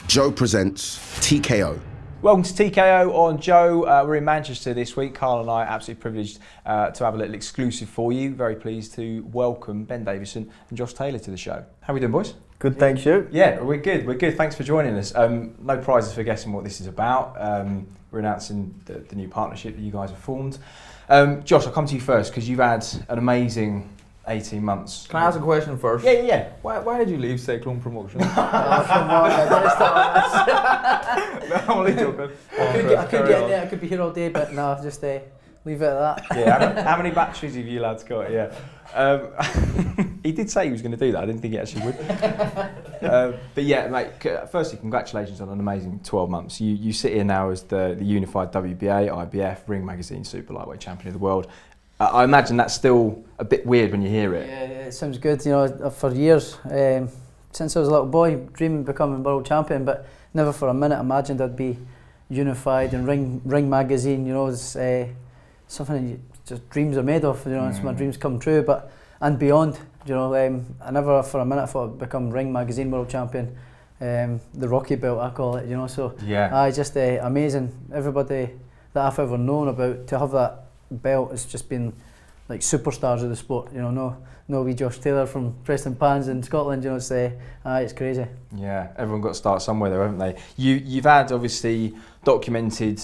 Joe presents TKO. Welcome to TKO on Joe. We're in Manchester this week. Carl and I are absolutely privileged to have a little exclusive for you. Very pleased to welcome Ben Davison and Josh Taylor to the show. How are we doing, boys? Good, thanks, you. Yeah, we're good. We're good. Thanks for joining us. No prizes for guessing what this is about. We're announcing the new partnership that you guys have formed. Josh, I'll come to you first because you've had an amazing 18 months. Can I ask a question first? Yeah. Why did you leave Cyclone Promotions? Oh, come on, I gotta start on this. No, I'm only joking. I could get in there, I could be here all day, but no, just leave it at that. Yeah, how many batteries have you lads got? Yeah. He did say he was going to do that. I didn't think he actually would. But yeah, mate, firstly, congratulations on an amazing 12 months. You sit here now as the unified WBA, IBF, Ring Magazine Super Lightweight Champion of the World. I imagine that's still a bit weird when you hear it. Yeah, it sounds good. You know, for years, since I was a little boy, dreaming of becoming world champion, but never for a minute imagined I'd be unified and Ring Magazine. You know, it's something just dreams are made of. You know, it's my dreams come true, and beyond. You know, I never for a minute thought I'd become Ring Magazine world champion. The Rocky Belt, I call it. You know, so yeah, just amazing. Everybody that I've ever known about to have that belt has just been like superstars of the sport. You know, no wee Josh Taylor from Preston Pans in Scotland. You know, it's crazy. Yeah, everyone got to start somewhere though, haven't they? You've had obviously documented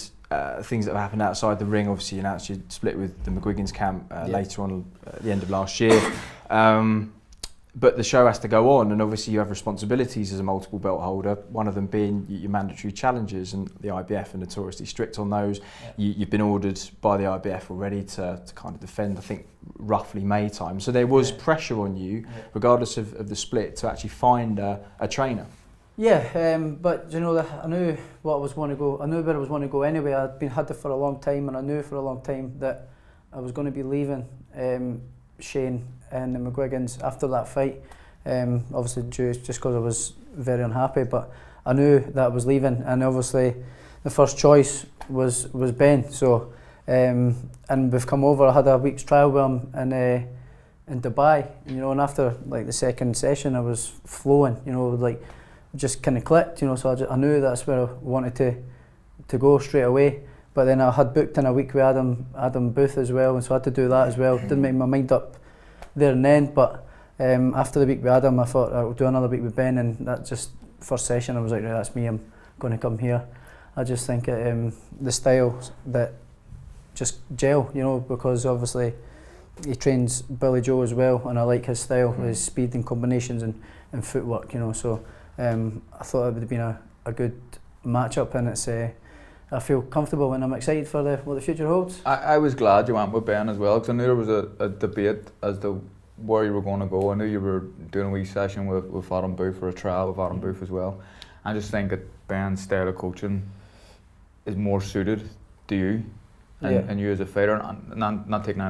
things that have happened outside the ring. Obviously, you announced you split with the McGuigan's camp later on at the end of last year. But the show has to go on, and obviously you have responsibilities as a multiple belt holder, one of them being your mandatory challenges, and the IBF are notoriously strict on those. You've been ordered by the IBF already to kind of defend, I think, roughly May time. So there was pressure on you, regardless of the split, to actually find a trainer. Yeah, but you know, I knew what I was want to go. I knew where I was want to go anyway. I'd had it for a long time, and I knew for a long time that I was going to be leaving Shane and the McGuigans after that fight. Obviously, just because I was very unhappy, but I knew that I was leaving, and obviously, the first choice was Ben. So, and we've come over. I had a week's trial with him in Dubai. You know, and after like the second session, I was flowing. You know, like just kind of clicked. You know, so I knew that's where I wanted to go straight away. But then I had booked in a week with Adam Booth as well, and so I had to do that as well. Didn't make my mind up there and then, but after the week with Adam, I thought I'll do another week with Ben, and that just first session I was like, right, that's me, I'm going to come here. I just think the style that just gel, you know, because obviously he trains Billy Joe as well, and I like his style, his speed and combinations and footwork, you know, so I thought it would have been a good match-up, and it's I feel comfortable and I'm excited for what the future holds. I was glad you went with Ben as well, because I knew there was a debate as to where you were going to go. I knew you were doing a wee session with Adam Booth, or a trial with Adam Booth as well. I just think that Ben's style of coaching is more suited to you and you as a fighter. Not taking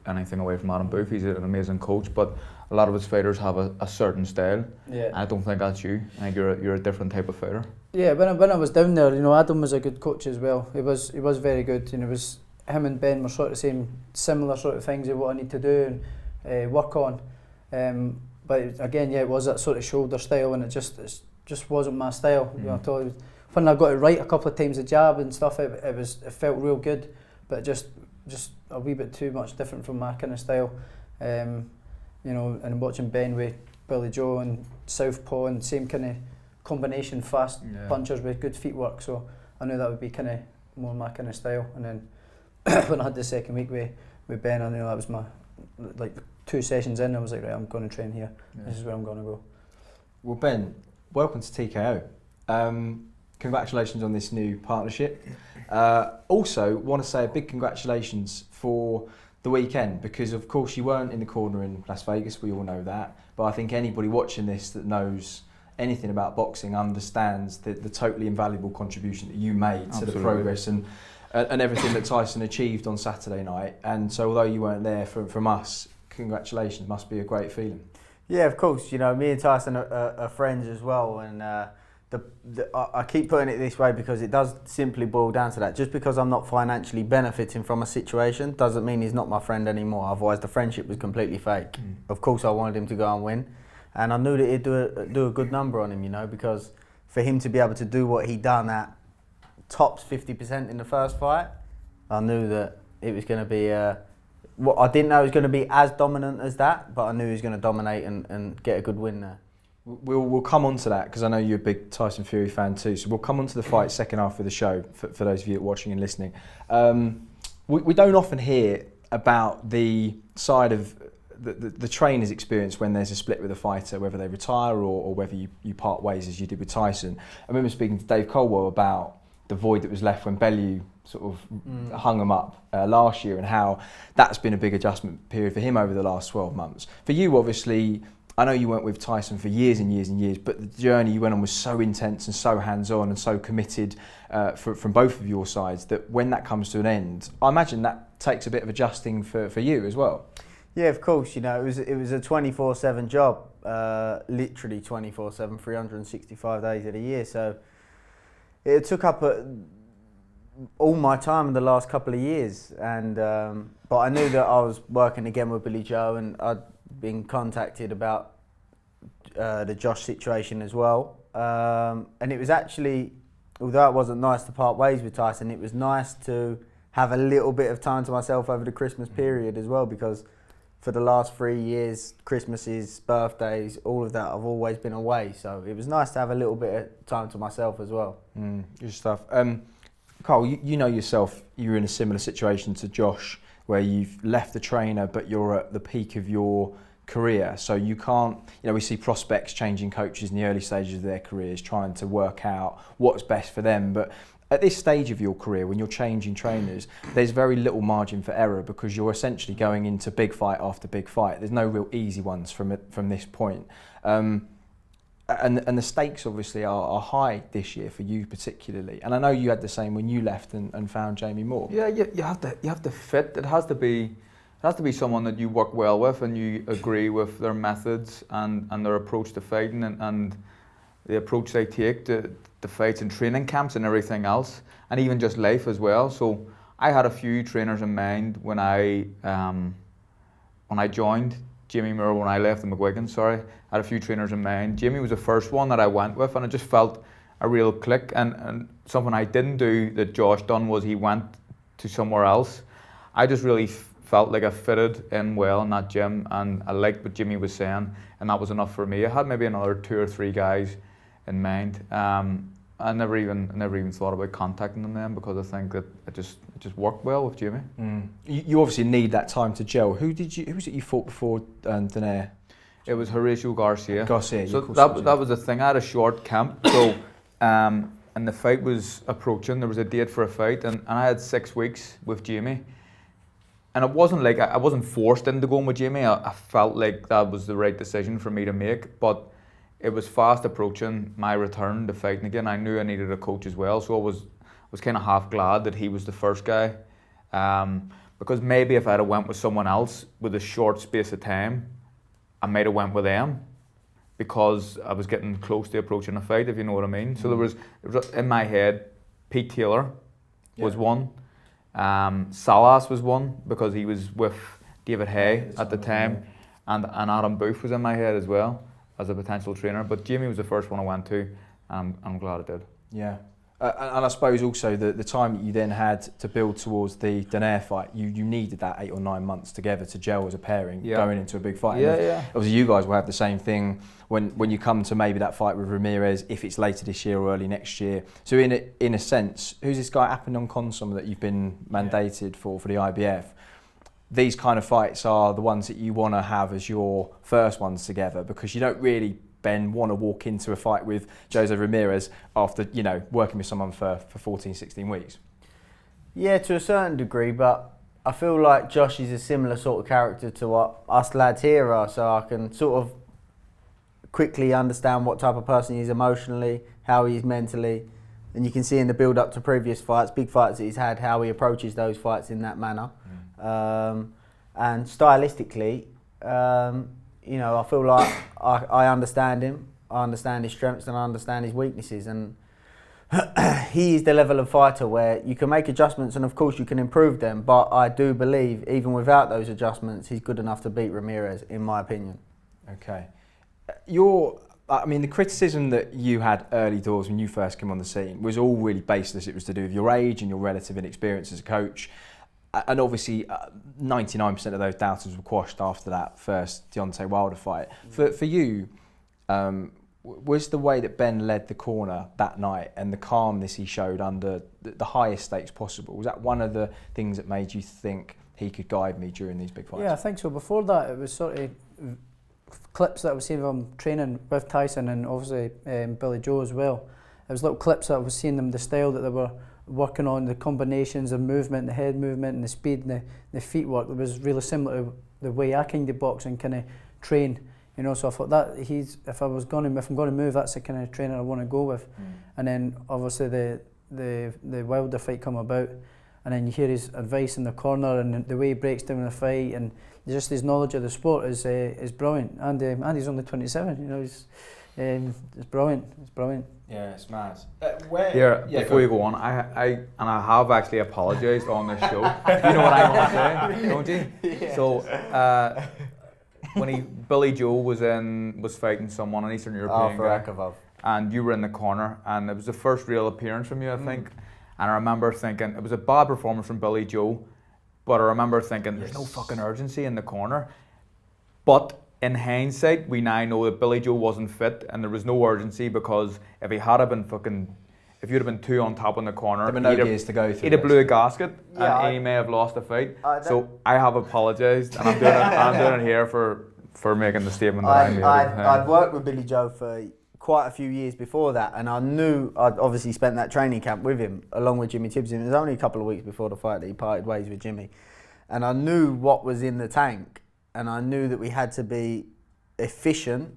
anything away from Adam Booth, he's an amazing coach, but a lot of his fighters have a certain style. And I don't think that's you. I think you're a different type of fighter. Yeah, when I was down there, you know, Adam was a good coach as well. He was very good, and it was him and Ben were sort of saying similar sort of things of what I need to do and work on. But again, it was that sort of shoulder style, and it just wasn't my style. You know, when I got it right a couple of times, the jab and stuff, it felt real good, but just a wee bit too much different from my kind of style. You know, and watching Ben with Billy Joe and southpaw and same kind of combination, fast punchers with good feet work, so I knew that would be kind of more my kind of style. And then when I had the second week with Ben, I knew that was my, like 2 sessions in, I was like, right, I'm going to train here. This is where I'm going to go. Well, Ben, welcome to TKO. Congratulations on this new partnership. Also, want to say a big congratulations for the weekend, because of course you weren't in the corner in Las Vegas, we all know that, but I think anybody watching this that knows anything about boxing understands the totally invaluable contribution that you made to the progress and everything that Tyson achieved on Saturday night. And so although you weren't there from us, congratulations, must be a great feeling. Yeah, of course. You know, me and Tyson are friends as well, and I keep putting it this way because it does simply boil down to that. Just because I'm not financially benefiting from a situation doesn't mean he's not my friend anymore. Otherwise, the friendship was completely fake. Of course, I wanted him to go and win, and I knew that he'd do a good number on him. You know, because for him to be able to do what he done at tops 50% in the first fight, I knew that it was going to be. I didn't know it was going to be as dominant as that, but I knew he was going to dominate and get a good win there. We'll come on to that because I know you're a big Tyson Fury fan too. So we'll come on to the fight second half of the show for those of you watching and listening. We don't often hear about the side of the trainer's experience when there's a split with a fighter, whether they retire or whether you part ways as you did with Tyson. I remember speaking to Dave Colwell about the void that was left when Bellew sort of hung him up last year, and how that's been a big adjustment period for him over the last 12 months. For you, obviously, I know you weren't with Tyson for years and years and years, but the journey you went on was so intense and so hands-on and so committed from both of your sides that when that comes to an end, I imagine that takes a bit of adjusting for you as well. Yeah, of course. You know, it was a 24/7 job, literally 24/7, 365 days of the year. So it took up all my time in the last couple of years, and but I knew that I was working again with Billy Joe, and I'd been contacted about the Josh situation as well, and it was actually, although it wasn't nice to part ways with Tyson, it was nice to have a little bit of time to myself over the Christmas period as well, because for the last 3 years, Christmases, birthdays, all of that, I've always been away, so it was nice to have a little bit of time to myself as well. Good stuff. Carl, you know yourself, you're in a similar situation to Josh, where you've left the trainer but you're at the peak of your career, so you can't, we see prospects changing coaches in the early stages of their careers, trying to work out what's best for them, but at this stage of your career, when you're changing trainers, there's very little margin for error because you're essentially going into big fight after big fight. There's no real easy ones from this point. And the stakes obviously are high this year for you particularly. And I know you had the same when you left and found Jamie Moore. Yeah, you have to fit. It has to be someone that you work well with and you agree with their methods and their approach to fighting and the approach they take to the fights and training camps and everything else, and even just life as well. So I had a few trainers in mind when I joined Jamie Moore, when I left the McGuigan, I had a few trainers in mind. Jamie was the first one that I went with, and it just felt a real click. And something I didn't do that Josh done was he went to somewhere else. I just really felt like I fitted in well in that gym, and I liked what Jimmy was saying, and that was enough for me. I had maybe another 2 or 3 guys in mind. I never even thought about contacting them then, because I think that it just worked well with Jimmy. You obviously need that time to gel. Who was it you fought before Donaire? It was Horatio Garcia. So that was the thing. I had a short camp, so and the fight was approaching. There was a date for a fight, and I had 6 weeks with Jamie. And it wasn't like I wasn't forced into going with Jamie. I felt like that was the right decision for me to make, but it was fast approaching my return to fighting again. I knew I needed a coach as well, so I was kind of half glad that he was the first guy, because maybe if I'd have went with someone else with a short space of time, I might have went with them, because I was getting close to approaching a fight, if you know what I mean. So there was in my head, Pete Taylor was one, Salas was one, because he was with David Hay at the time, and Adam Booth was in my head as well as a potential trainer, but Jamie was the first one I went to, and I'm glad I did. Yeah, and I suppose also the time that you then had to build towards the Donaire fight, you needed that 8 or 9 months together to gel as a pairing, going into a big fight. Yeah. Obviously you guys will have the same thing when you come to maybe that fight with Ramirez, if it's later this year or early next year. So in a sense, who's this guy, Apinon Consom, that you've been mandated for the IBF? These kind of fights are the ones that you want to have as your first ones together, because you don't really, Ben, want to walk into a fight with Jose Ramirez after, working with someone for 14, 16 weeks. Yeah, to a certain degree, but I feel like Josh is a similar sort of character to what us lads here are, so I can sort of quickly understand what type of person he is emotionally, how he is mentally, and you can see in the build-up to previous fights, big fights that he's had, how he approaches those fights in that manner. And stylistically, I feel like I understand him, I understand his strengths and I understand his weaknesses, and he is the level of fighter where you can make adjustments and of course you can improve them, but I do believe even without those adjustments he's good enough to beat Ramirez, in my opinion. Okay. You're I mean, the criticism that you had early doors when you first came on the scene was all really baseless. It was to do with your age and your relative inexperience as a coach. And obviously, 99% of those doubters were quashed after that first Deontay Wilder fight. For you, was the way that Ben led the corner that night and the calmness he showed under the highest stakes possible, was that one of the things that made you think he could guide me during these big fights? Yeah, I think so. Before that, it was sort of clips that I was seeing of him training with Tyson and obviously Billy Joe as well. It was little clips that I was seeing them, the style that they were working on, the combinations, the movement, the head movement and the speed and the feet work. It was really similar to the way I kind of box and kind of train, you know. So I thought that if I'm going to move, that's the kind of trainer I want to go with. And then obviously the Wilder fight come about, and then you hear his advice in the corner and the way he breaks down the fight, and just his knowledge of the sport is brilliant. And he's only 27, you know. It's brilliant. It's brilliant. Yeah, it's mad. Before you go on, I have actually apologised on this show. You know what I want to say, don't you? Yeah. So when Billy Joe was fighting someone, an Eastern European guy, and you were in the corner, and it was the first real appearance from you, I think. And I remember thinking it was a bad performance from Billy Joe, but I remember thinking there's no fucking urgency in the corner. But in hindsight, we now know that Billy Joe wasn't fit and there was no urgency, because if he had been if you'd have been two on top in the corner, there were no gears to go through. He'd have blew a gasket, and he may have lost the fight. So I have apologised, and I'm doing it here for making the statement that I made. I'd worked with Billy Joe for quite a few years before that, and I knew I'd obviously spent that training camp with him along with Jimmy Tibbs. It was only a couple of weeks before the fight that he parted ways with Jimmy, and I knew what was in the tank. And I knew that we had to be efficient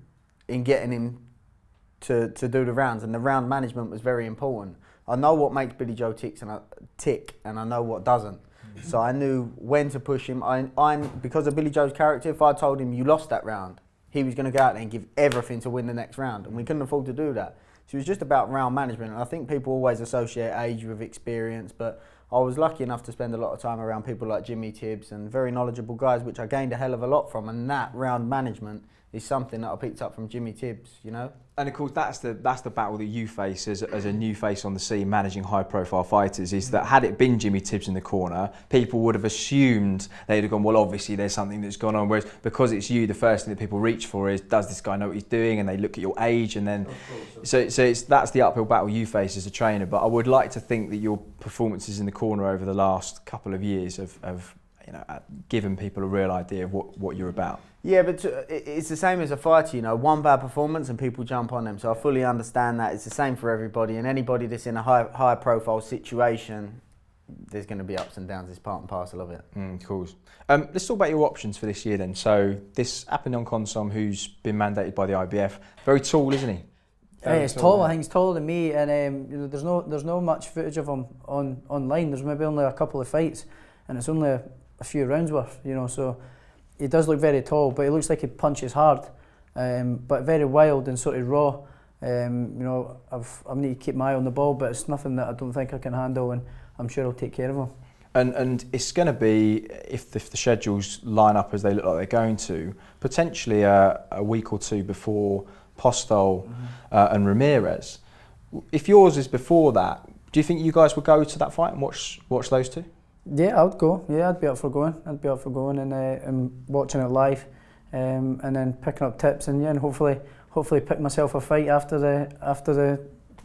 in getting him to do the rounds, and the round management was very important. I know what makes Billy Joe tick, and I know what doesn't. So I knew when to push him. Because of Billy Joe's character, if I told him you lost that round, he was going to go out there and give everything to win the next round, and we couldn't afford to do that. So it was just about round management, and I think people always associate age with experience, but I was lucky enough to spend a lot of time around people like Jimmy Tibbs and very knowledgeable guys, which I gained a hell of a lot from, and that round management is something that I picked up from Jimmy Tibbs, you know. And of course, that's the battle that you face as a new face on the scene, managing high-profile fighters. Is that had it been Jimmy Tibbs in the corner, people would have assumed they'd have gone, well, obviously there's something that's gone on. Whereas because it's you, the first thing that people reach for is, does this guy know what he's doing? And they look at your age, and then that's the uphill battle you face as a trainer. But I would like to think that your performances in the corner over the last couple of years have given people a real idea of what you're about. Yeah, but it's the same as a fighter, you know, one bad performance and people jump on them. So I fully understand that. It's the same for everybody, and anybody that's in a high profile situation, there's going to be ups and downs. It's part and parcel of it. Cool. Let's talk about your options for this year then. So this Apignon Consom, who's been mandated by the IBF, very tall, isn't he? He's tall. I think he's taller than me, and there's no much footage of him online. There's maybe only a couple of fights, and it's only a few rounds worth, you know. So he does look very tall, but he looks like he punches hard, but very wild and sort of raw. You know, I need to keep my eye on the ball, but it's nothing that I don't think I can handle, and I'm sure I'll take care of him. And it's going to be, if the schedules line up as they look like they're going to, potentially a week or two before Postol and Ramirez. If yours is before that, do you think you guys would go to that fight and watch those two? Yeah, I would go. Yeah, I'd be up for going and watching it live, and then picking up tips, and hopefully pick myself a fight after the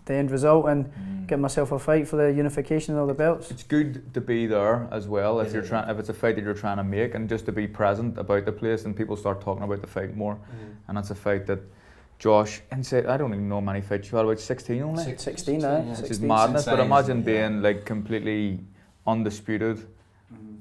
end result, and get myself a fight for the unification of all the belts. It's good to be there as well if it's a fight that you're trying to make, and just to be present about the place, and people start talking about the fight more. And that's a fight that Josh, and said, I don't even know how many fights you had, about 16 only? 16, which is madness, but imagine being like completely undisputed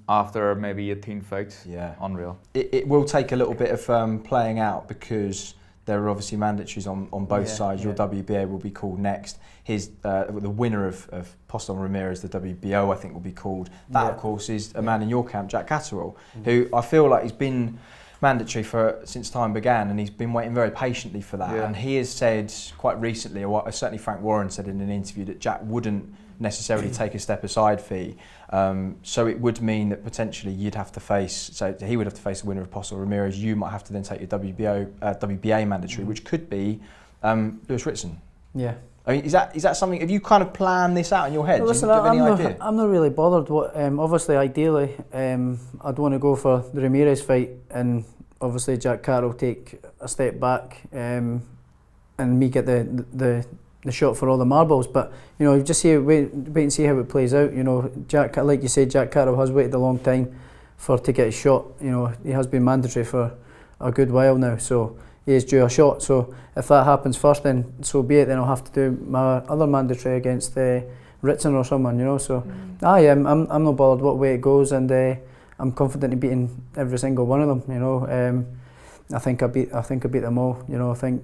after maybe 18 fights. Yeah, unreal. It will take a little bit of playing out, because there are obviously mandatories on both sides. Your WBA will be called next. The winner of Postol Ramirez, the WBO, I think will be called. That of course is a man in your camp, Jack Catterall, who I feel like he's been mandatory since time began, and he's been waiting very patiently for that. And he has said quite recently, or certainly Frank Warren said in an interview, that Jack wouldn't necessarily take a step aside fee. So it would mean that potentially he would have to face the winner of Postol Ramirez. You might have to then take your WBA mandatory, which could be Lewis Ritson. Yeah. I mean, is that something? Have you kind of planned this out in your head? Well, listen, Do you have any idea? I'm not really bothered. What obviously, ideally, I'd want to go for the Ramirez fight, and obviously Jack Carroll take a step back, and me get the shot for all the marbles. But you know, just wait and see how it plays out. You know, like you said, Jack Carroll has waited a long time to get his shot. You know, he has been mandatory for a good while now, so he is due a shot. So if that happens first, then so be it. Then I'll have to do my other mandatory against Ritson or someone, you know. So I'm not bothered what way it goes, and I'm confident in beating every single one of them. You know, I think I beat them all. You know, I think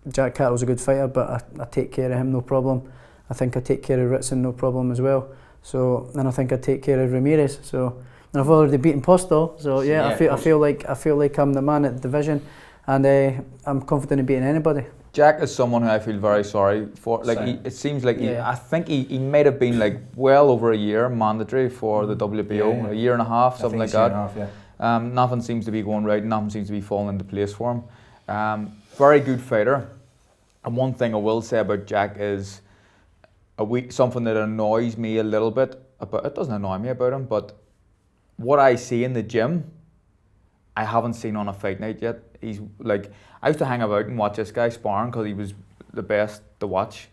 Jack Carroll's a good fighter, but I take care of him no problem. I think I take care of Ritson no problem as well. So and I think I take care of Ramirez. So and I've already beaten Postol. So yeah, I feel like I'm the man at the division. And I'm confident in beating anybody. Jack is someone who I feel very sorry for. Like it seems like I think he might have been like well over a year mandatory for the WBO, a year and a half, something like that. Nothing seems to be going right. Nothing seems to be falling into place for him. Very good fighter. And one thing I will say about Jack is something that annoys me a little bit. It doesn't annoy me about him, but what I see in the gym, I haven't seen on a fight night yet. He's like, I used to hang about and watch this guy sparring because he was the best to watch.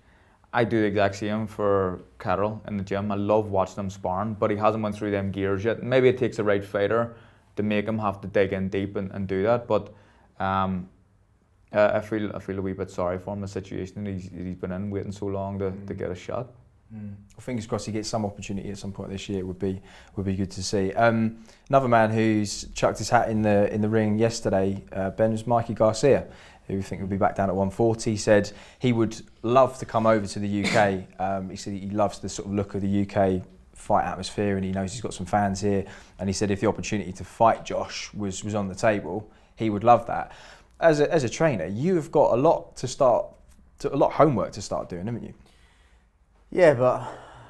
I do the exact same for Carroll in the gym. I love watching him sparring, but he hasn't went through them gears yet. Maybe it takes the right fighter to make him have to dig in deep and do that. But I feel a wee bit sorry for him, the situation that he's been in, waiting so long to get a shot. Well, fingers crossed he gets some opportunity at some point this year. Would be good to see. Another man who's chucked his hat in the ring yesterday, Ben, was Mikey Garcia, who we think will be back down at 140. He said he would love to come over to the UK. He said he loves the sort of look of the UK fight atmosphere, and he knows he's got some fans here. And he said if the opportunity to fight Josh was on the table, he would love that. As a trainer, you have got a lot of homework to start doing, haven't you? Yeah, but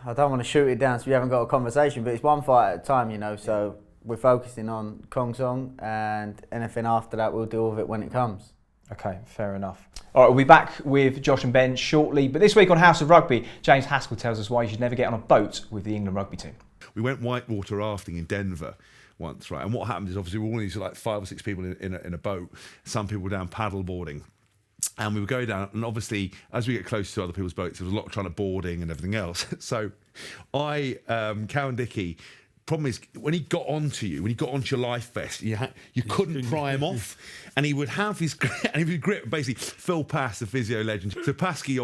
I don't want to shoot it down so we haven't got a conversation, but it's one fight at a time, you know, so we're focusing on Kong Song, and anything after that we'll deal with it when it comes. Okay, fair enough. All right, we'll be back with Josh and Ben shortly, but this week on House of Rugby, James Haskell tells us why you should never get on a boat with the England rugby team. We went whitewater rafting in Denver once, right, and what happened is obviously we were all these like 5 or 6 people in a boat, some people were down paddle boarding. And we would go down, and obviously, as we get closer to other people's boats, there was a lot of trying to boarding and everything else. So, Cowan Dickey, problem is, when he got onto your life vest, you couldn't pry him off, and he would have his grip. Basically, Phil Pass, the physio legend. So Paskey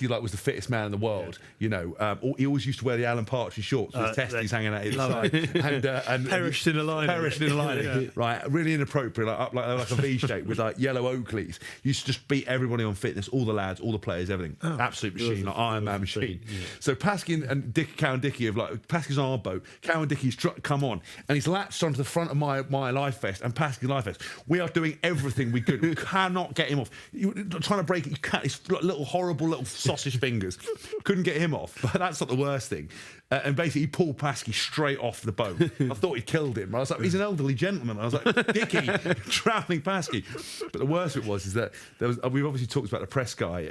like was the fittest man in the world. You know, he always used to wear the Alan Partridge shorts with his testes hanging out his side, and perished in a line. Yeah. Right, really inappropriate, like a V shape with like yellow Oakleys. Used to just beat everybody on fitness, all the lads, all the players, everything. Absolute machine, like Iron Man machine. Yeah. So Paskey and Cowan Dickey have like Paskey's on our boat. Cowan Dickey's come on, and he's latched onto the front of my life vest and Paskey's life vest. We are doing everything we could. We cannot get him off. You're trying to break it. You can't. His little horrible little sausage fingers. Couldn't get him off. But that's not the worst thing. And basically, he pulled Paskey straight off the boat. I thought he'd killed him. I was like, he's an elderly gentleman. I was like, Dickey, drowning Paskey. But the worst of it was that we've obviously talked about the press guy,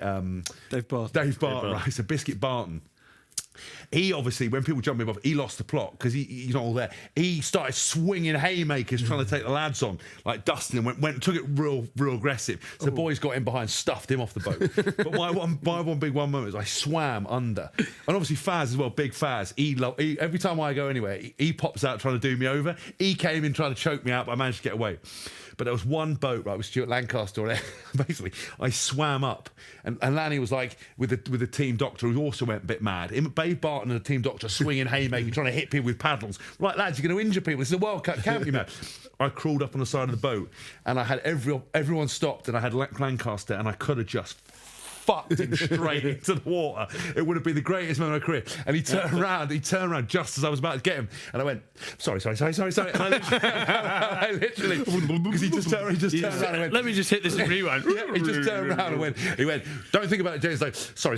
Dave Barton, right? So Biscuit Barton. He obviously, when people jumped him off, he lost the plot because he's not all there. He started swinging haymakers, trying to take the lads on, like Dustin, and took it real aggressive. So the boys got in behind, stuffed him off the boat. But my one big moment is I swam under, and obviously Faz as well, big Faz. He every time I go anywhere, he pops out trying to do me over. He came in trying to choke me out, but I managed to get away. But there was one boat, right, with Stuart Lancaster. Basically, I swam up, and Lanny was like with the team doctor, who also went a bit mad. Dave Barton and the team doctor swinging haymaker, trying to hit people with paddles. Right, lads, you're going to injure people. This is a World Cup, can't you, man? I crawled up on the side of the boat, and I had everyone stopped, and I had Lancaster, and I could have just fucked him straight into the water. It would have been the greatest moment of my career. And he turned around just as I was about to get him. And I went, sorry. And I literally, because he just turned around and went, let me just hit this and rewind. Yeah, he just turned around and he went, don't think about it, James. Like, sorry.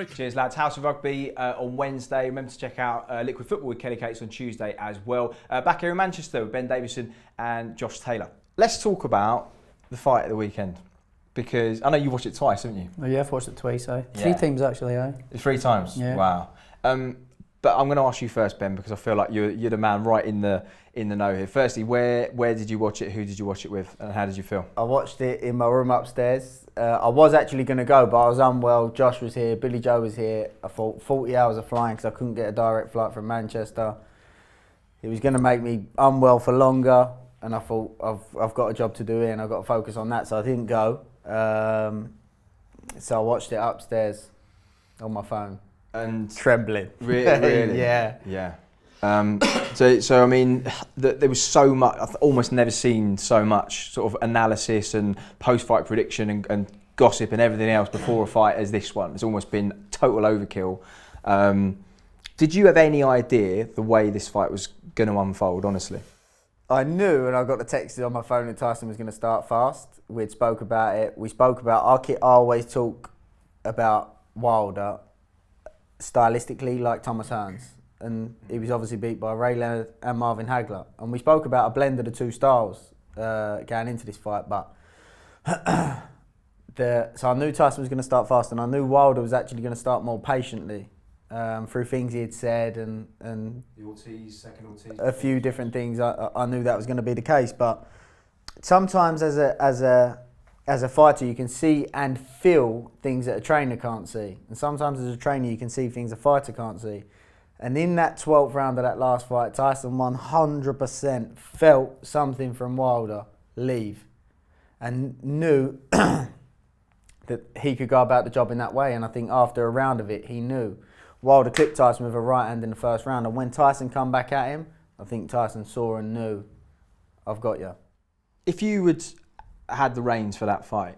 Cheers, lads. House of Rugby on Wednesday. Remember to check out Liquid Football with Kelly Cates on Tuesday as well. Back here in Manchester with Ben Davison and Josh Taylor. Let's talk about the fight at the weekend. Because I know you've watched it twice, haven't you? Oh, yeah, I've watched it twice, aye. Yeah. 3 times actually, aye. 3 times? Yeah. Wow. But I'm going to ask you first, Ben, because I feel like you're the man right in the know here. Firstly, where did you watch it? Who did you watch it with? And how did you feel? I watched it in my room upstairs. I was actually going to go, but I was unwell. Josh was here, Billy Joe was here. I thought 40 hours of flying because I couldn't get a direct flight from Manchester. It was going to make me unwell for longer, and I thought I've got a job to do here and I've got to focus on that, so I didn't go. So I watched it upstairs on my phone. And trembling. Really? Yeah. Yeah. So I mean, there was so much. I've almost never seen so much sort of analysis and post-fight prediction and gossip and everything else before a fight as this one. It's almost been total overkill. Did you have any idea the way this fight was going to unfold? Honestly, I knew, and I got the text on my phone that Tyson was going to start fast. We'd spoke about it. We spoke about. I always talk about Wilder stylistically like Thomas Hearns, and he was obviously beat by Ray Leonard and Marvin Hagler, and we spoke about a blend of the two styles going into this fight, but so I knew Tyson was going to start fast, and I knew Wilder was actually going to start more patiently through things he had said and the Ortiz, second Ortiz, a few different things. I knew that was going to be the case, but sometimes as a fighter, you can see and feel things that a trainer can't see. And sometimes as a trainer, you can see things a fighter can't see. And in that 12th round of that last fight, Tyson 100% felt something from Wilder leave and knew that he could go about the job in that way. And I think after a round of it, he knew. Wilder clipped Tyson with a right hand in the first round. And when Tyson come back at him, I think Tyson saw and knew, I've got you. If you would had the reins for that fight,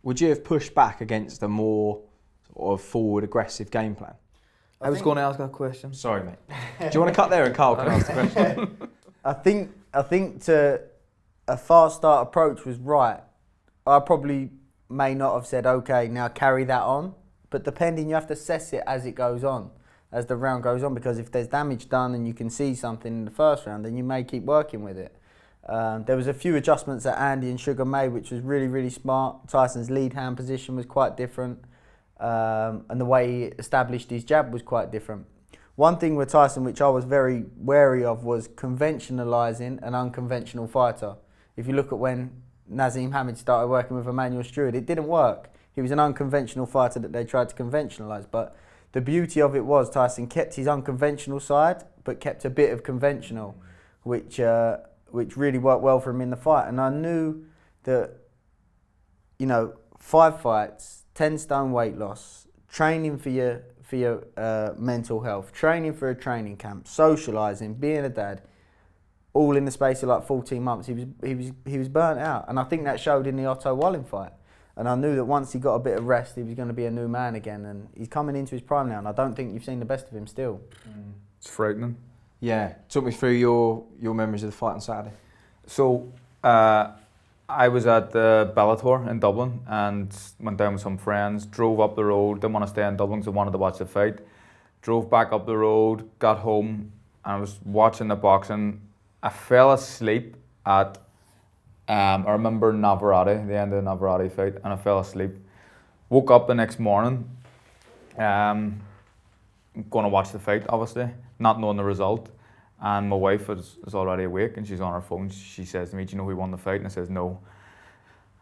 would you have pushed back against a more sort of forward, aggressive game plan? I was going to ask that question. Sorry, mate. Do you want to cut there and Carl can ask the question? I think to a fast start approach was right. I probably may not have said, okay, now carry that on. But depending, you have to assess it as it goes on, as the round goes on, because if there's damage done and you can see something in the first round, then you may keep working with it. There was a few adjustments that Andy and Sugar made, which was really, really smart. Tyson's lead hand position was quite different, and the way he established his jab was quite different. One thing with Tyson, which I was very wary of, was conventionalising an unconventional fighter. If you look at when Naseem Hamed started working with Emmanuel Stewart, it didn't work. He was an unconventional fighter that they tried to conventionalise, but the beauty of it was Tyson kept his unconventional side, but kept a bit of conventional, which really worked well for him in the fight. And I knew that, 5 fights, 10 stone weight loss, training for your mental health, training for a training camp, socialising, being a dad, all in the space of like 14 months, he was burnt out. And I think that showed in the Otto Wallin fight. And I knew that once he got a bit of rest, he was going to be a new man again. And he's coming into his prime now, and I don't think you've seen the best of him still. It's frightening. Yeah. Talk me through your memories of the fight on Saturday. So I was at the Bellator in Dublin and went down with some friends, drove up the road, didn't want to stay in Dublin because I wanted to watch the fight. Drove back up the road, got home, and I was watching the boxing. I fell asleep at, I remember Navarrete, the end of the Navarrete fight, and I fell asleep. Woke up the next morning, going to watch the fight, obviously, not knowing the result. And my wife is already awake and she's on her phone. She says to me, do you know who won the fight? And I says, no,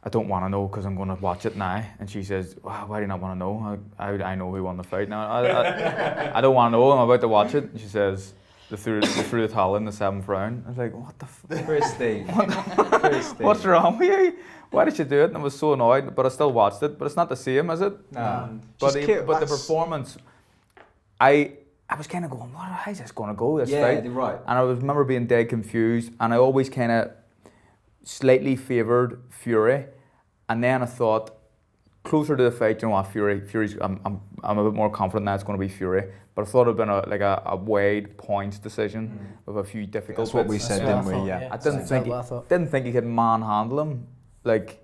I don't want to know because I'm going to watch it now. And she says, why do you not want to know? I know who won the fight now. I don't want to know, I'm about to watch it. And she says, they threw the towel in the 7th round. I was like, what the f***? Christine. What's wrong with you? Why did you do it? And I was so annoyed, but I still watched it. But it's not the same, is it? No. But the performance, I was kind of going, how's this going to go, this yeah, fight? you're right. And I remember being dead confused, and I always kind of slightly favoured Fury. And then I thought, closer to the fight, you know what, Fury's, I'm a bit more confident now it's going to be Fury. But I thought it would have been a weighed points decision with a few difficult That's what we bits. said, didn't we? Yeah. I didn't think he could manhandle him like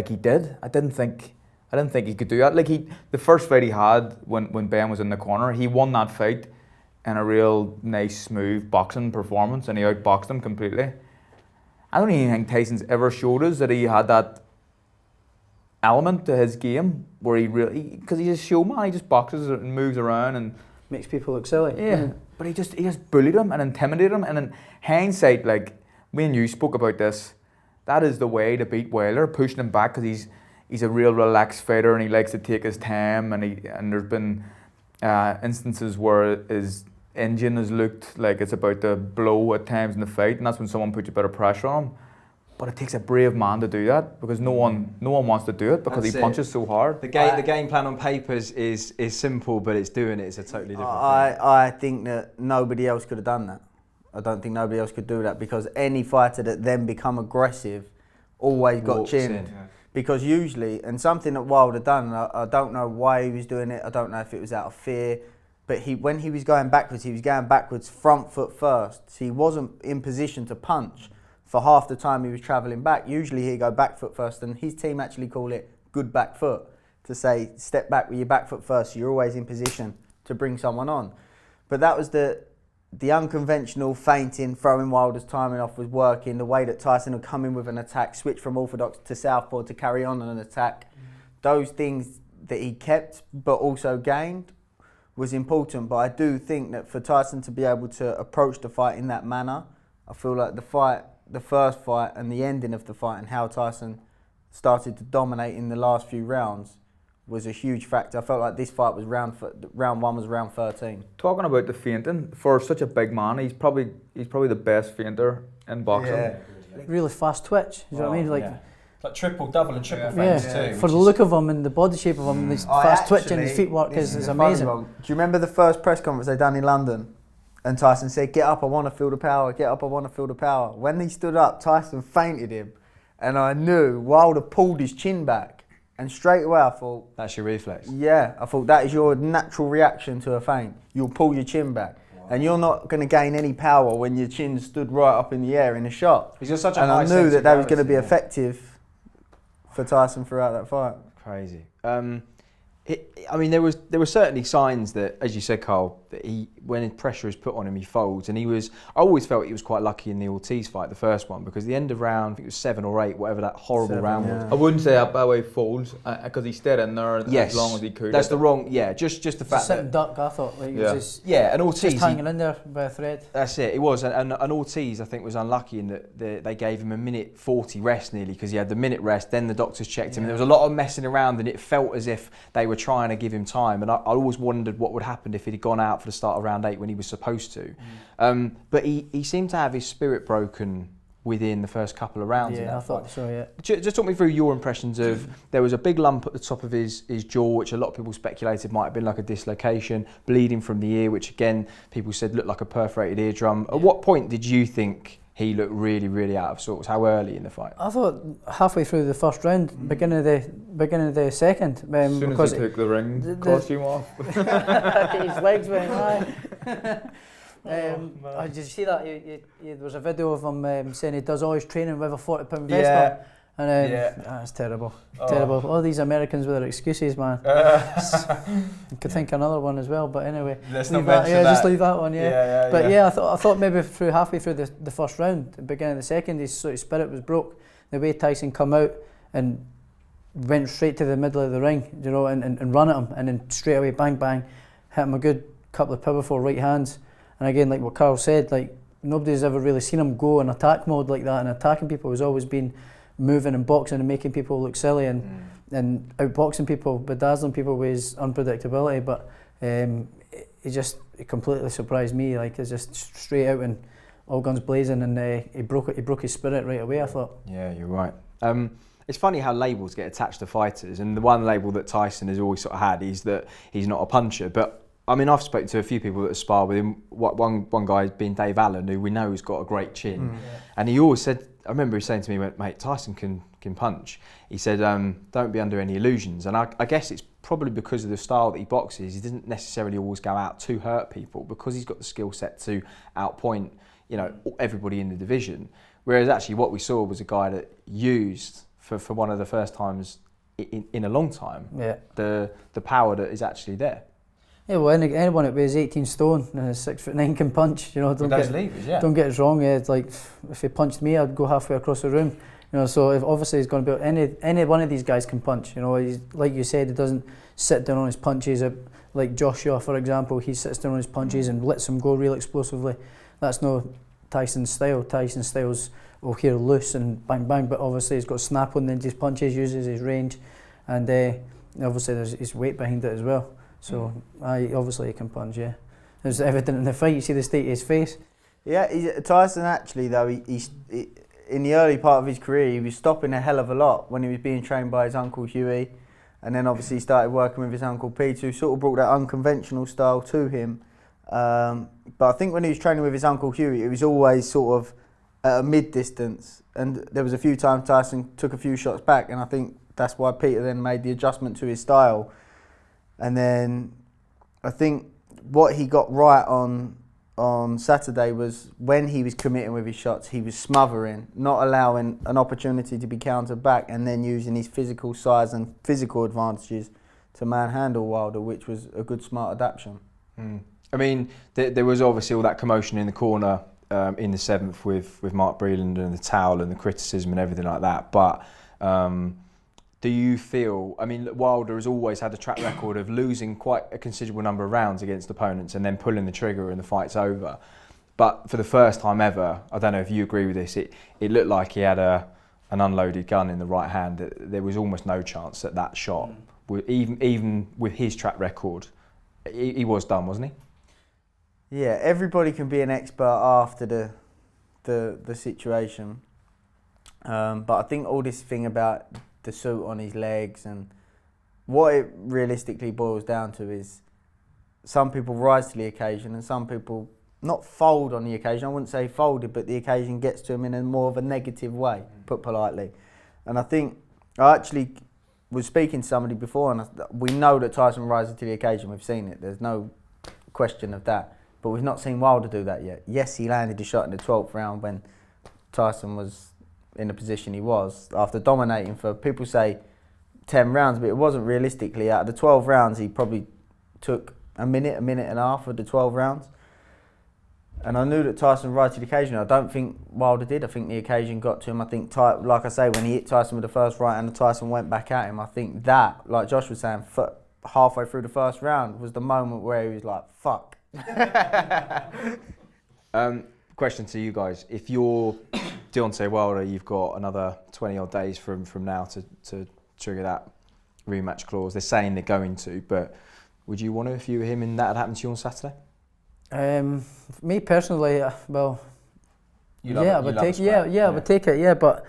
he did. I didn't think he could do that. Like the first fight he had when Ben was in the corner, he won that fight in a real nice, smooth boxing performance, and he outboxed him completely. I don't even think Tyson's ever showed us that he had that element to his game where he really, because he's a showman, he just boxes and moves around and makes people look silly. yeah. But he just bullied him and intimidated him. And in hindsight, like me and you spoke about this, that is the way to beat Wilder, pushing him back because he's a real relaxed fighter and he likes to take his time. And there's been instances where his engine has looked like it's about to blow at times in the fight, and that's when someone puts a bit of pressure on him. But it takes a brave man to do that because no one wants to do it because That's he punches so hard. The game plan on papers is simple, but it's doing it's a totally different thing. I think that nobody else could have done that. I don't think nobody else could do that because any fighter that then become aggressive always got Walks chinned. in. Yeah. Because usually, and something that Wilder done, I don't know why he was doing it, I don't know if it was out of fear, but when he was going backwards front foot first. So he wasn't in position to punch for half the time he was travelling back. Usually he'd go back foot first, and his team actually call it good back foot, to say step back with your back foot first, so you're always in position to bring someone on. But that was the unconventional feinting, throwing Wilder's timing off was working, the way that Tyson would come in with an attack, switch from orthodox to southpaw to carry on an attack. Those things that he kept but also gained was important. But I do think that for Tyson to be able to approach the fight in that manner, I feel like the first fight and the ending of the fight and how Tyson started to dominate in the last few rounds was a huge factor. I felt like this fight was round one was round 13. Talking about the feinting, for such a big man, he's probably the best feinter in boxing. Yeah. Really fast twitch. You know what I mean? Like triple, double, and triple Yeah, feints too. for the look of him and the body shape of him, his fast twitch and his feet work is amazing. Do you remember the first press conference they done in London? And Tyson said, "Get up, I want to feel the power. Get up, I want to feel the power." When he stood up, Tyson fainted him, and I knew Wilder pulled his chin back, and straight away I thought, That's your reflex. yeah, I thought that is your natural reaction to a feint. You'll pull your chin back. And you're not going to gain any power when your chin stood right up in the air in a shot. He's got such a and high I knew sense of that was going to gravity, be yeah. effective for Tyson throughout that fight. Crazy. I mean, there were certainly signs that, as you said, Carl, that when pressure is put on him, he folds. And I always felt he was quite lucky in the Ortiz fight, the first one, because the end of round, I think it was 7 or 8, whatever that horrible round was. I wouldn't say that by the way folds because he stayed in there as long as he could. That's the wrong. Yeah, just the fact Just sit that. and duck, I thought. Like, Yeah. It was And Ortiz. just hanging in there by a thread. That's it. It was, and Ortiz, I think, was unlucky in that they gave him a minute 40 rest nearly because he had the minute rest. Then the doctors checked him, and there was a lot of messing around, and it felt as if they were trying to give him time. And I always wondered what would happen if he'd gone out for the start of round 8 when he was supposed to. But he seemed to have his spirit broken within the first couple of rounds. in Yeah, that I thought fight. so. Yeah. Just talk me through your impressions of, there was a big lump at the top of his jaw, which a lot of people speculated might have been like a dislocation, bleeding from the ear, which again, people said looked like a perforated eardrum. At what point did you think he looked really, really out of sorts? How early in the fight? I thought halfway through the first round, beginning of the second, As soon because as he took the ring costume off. his legs went high. Did you see that? There was a video of him saying he does all his training with a 40-pound vest on. And that's terrible. Terrible. All these Americans with their excuses, man. You could think another one as well, but anyway. Let's leave not mention that. Just leave that one, Yeah, But I thought maybe halfway through the first round, the beginning of the second, his sort of spirit was broke. The way Tyson come out and went straight to the middle of the ring, you know, and run at him, and then straight away, bang, bang, hit him a good couple of powerful right hands. And again, like what Carl said, like nobody's ever really seen him go in attack mode like that, and attacking people has always been moving and boxing and making people look silly and outboxing people, bedazzling people with his unpredictability. But it completely surprised me. Like it's just straight out and all guns blazing, and he broke his spirit right away, I thought. Yeah, you're right. It's funny how labels get attached to fighters, and the one label that Tyson has always sort of had is that he's not a puncher. But I mean, I've spoken to a few people that spar with him. One guy being Dave Allen, who we know has got a great chin, and he always said, I remember he saying to me, "Mate, Tyson can punch." He said, "Don't be under any illusions." And I guess it's probably because of the style that he boxes. He doesn't necessarily always go out to hurt people because he's got the skill set to outpoint, you know, everybody in the division. Whereas actually, what we saw was a guy that used for one of the first times in a long time the power that is actually there. Yeah, well, anyone that weighs 18 stone and is 6'9" can punch. You know, don't get us wrong. Yeah, it's like if he punched me, I'd go halfway across the room. You know, so if obviously he's going to be any one of these guys can punch. You know, he's like you said, he doesn't sit down on his punches. Like Joshua, for example, he sits down on his punches and lets them go real explosively. That's no Tyson's style. Tyson's style's here loose and bang bang, but obviously he's got snap on his punches, uses his range, and obviously there's his weight behind it as well. So obviously he can punch. Yeah, it was evident in the fight. You see the state of his face. Yeah, Tyson actually though, he in the early part of his career, he was stopping a hell of a lot when he was being trained by his uncle Huey, and then obviously he started working with his uncle Peter, who sort of brought that unconventional style to him. But I think when he was training with his uncle Huey, it was always sort of at a mid-distance, and there was a few times Tyson took a few shots back, and I think that's why Peter then made the adjustment to his style. And then I think what he got right on Saturday was when he was committing with his shots, he was smothering, not allowing an opportunity to be countered back, and then using his physical size and physical advantages to manhandle Wilder, which was a good smart adaptation. I mean, there was obviously all that commotion in the corner in the 7th with Mark Breland and the towel and the criticism and everything like that, but do you feel, I mean, Wilder has always had a track record of losing quite a considerable number of rounds against opponents and then pulling the trigger and the fight's over. But for the first time ever, I don't know if you agree with this, it looked like he had an unloaded gun in the right hand. There was almost no chance that shot, even with his track record, he was done, wasn't he? Yeah, everybody can be an expert after the situation. But I think all this thing about the suit on his legs, and what it realistically boils down to is some people rise to the occasion and some people not fold on the occasion. I wouldn't say folded, but the occasion gets to him in a more of a negative way, put politely. And I think I actually was speaking to somebody before, and we know that Tyson rises to the occasion. We've seen it. There's no question of that. But we've not seen Wilder do that yet. Yes, he landed a shot in the 12th round when Tyson was in the position he was, after dominating for, people say 10 rounds, but it wasn't realistically. Out of the 12 rounds, he probably took a minute and a half of the 12 rounds. And I knew that Tyson rose to the occasion. I don't think Wilder did. I think the occasion got to him. I think, like I say, when he hit Tyson with the first right and Tyson went back at him, I think that, like Josh was saying, halfway through the first round was the moment where he was like, fuck. Question to you guys: if you're Deontay Wilder, you've got another 20 odd days from now to trigger that rematch clause. They're saying they're going to, but would you want to if you were him and that had happened to you on Saturday? Me personally, well, I would take it. Yeah, but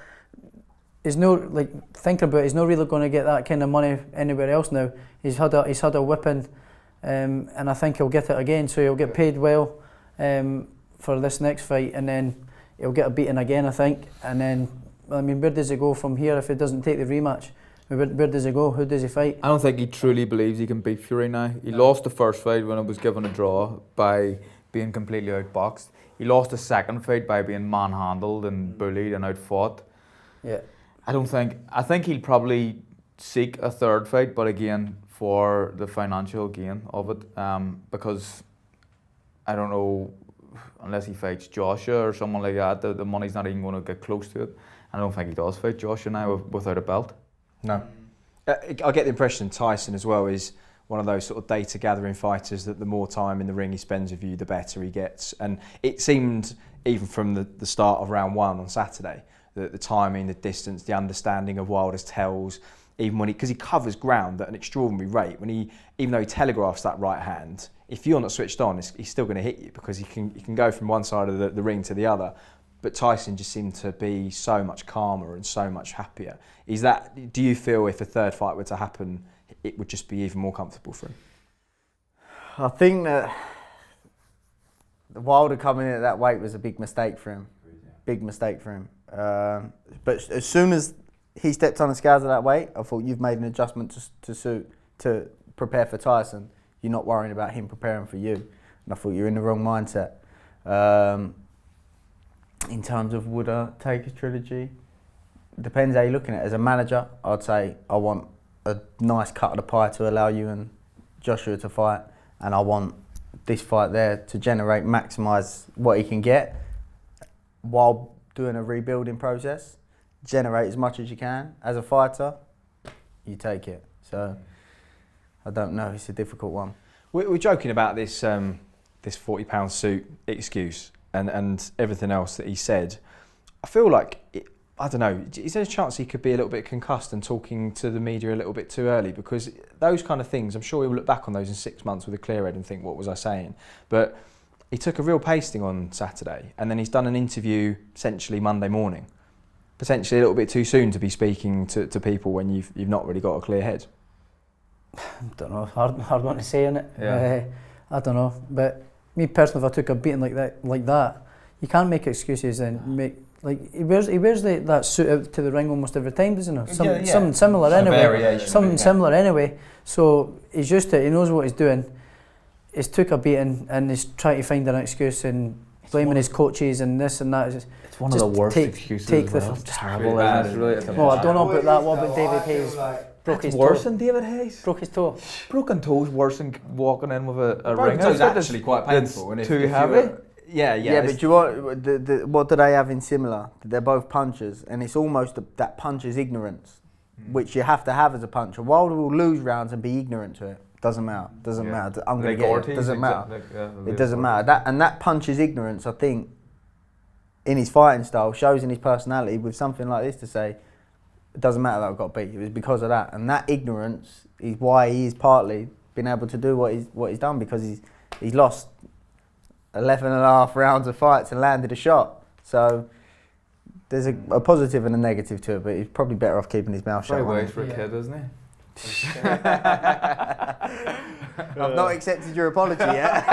he's no, like, thinking about it, he's not really going to get that kind of money anywhere else now. He's had a whipping, and I think he'll get it again. So he'll get paid well for this next fight, and then he'll get a beating again, I think. And then, I mean, where does he go from here if he doesn't take the rematch? Where does he go? Who does he fight? I don't think he truly believes he can beat Fury now. He lost the first fight when it was given a draw by being completely outboxed. He lost the second fight by being manhandled and bullied and outfought. Yeah. I think he'll probably seek a third fight, but again, for the financial gain of it, because I don't know, unless he fights Joshua or someone like that, the money's not even going to get close to it. I don't think he does fight Joshua now without a belt. No. I get the impression Tyson as well is one of those sort of data gathering fighters that the more time in the ring he spends with you, the better he gets. And it seemed, even from the start of round 1 on Saturday, that the timing, the distance, the understanding of Wilder's tells, even when because he covers ground at an extraordinary rate. Even though he telegraphs that right hand, if you're not switched on, he's still going to hit you, because he can go from one side of the ring to the other. But Tyson just seemed to be so much calmer and so much happier. Do you feel if a third fight were to happen, it would just be even more comfortable for him? I think that Wilder coming in at that weight was a big mistake for him. Big mistake for him. But as soon as he stepped on the scales at that weight, I thought, you've made an adjustment to prepare for Tyson. You're not worrying about him preparing for you. And I thought you're in the wrong mindset. In terms of would I take a trilogy, depends how you're looking at it. As a manager, I'd say I want a nice cut of the pie to allow you and Joshua to fight, and I want this fight there to maximise what he can get while doing a rebuilding process. generate as much as you can. As a fighter, you take it. So I don't know, it's a difficult one. We're joking about this this £40 suit excuse and everything else that he said. I feel like, I don't know, is there a chance he could be a little bit concussed and talking to the media a little bit too early? Because those kind of things, I'm sure he'll look back on those in 6 months with a clear head and think, what was I saying? But he took a real pasting on Saturday, and then he's done an interview essentially Monday morning. Potentially a little bit too soon to be speaking to people when you've not really got a clear head. I don't know, hard one to say, innit? Yeah. I don't know, but me personally, if I took a beating like that, you can't make excuses and make, like, he wears that suit out to the ring almost every time, doesn't he? Something similar anyway. Something similar anyway. So he's used to it, he knows what he's doing. He's took a beating and he's trying to find an excuse and blaming his coaches and this and that. It's one of the worst excuses. It's terrible. Well, I don't know about that. What about David Hayes? Broke his toe. Worse than David Hayes. Broke his toe. Broken toes worse than walking in with a Broken ring. toe's actually quite painful. And Too heavy. Yeah, but do you what do they have in similar? They're both punchers, and it's almost that puncher's ignorance, which you have to have as a puncher. Wilder will lose rounds and be ignorant to it. Doesn't matter. I'm going to get it. Doesn't matter. It doesn't matter. That puncher's ignorance, I think, in his fighting style, shows in his personality with something like this to say, it doesn't matter that I got beat. It was because of that, and that ignorance is why he's partly been able to do what he's done, because he's lost 11.5 rounds of fights and landed a shot. So there's a positive and a negative to it, but he's probably better off keeping his mouth shut. Very wise for a kid, isn't he? I've not accepted your apology yet.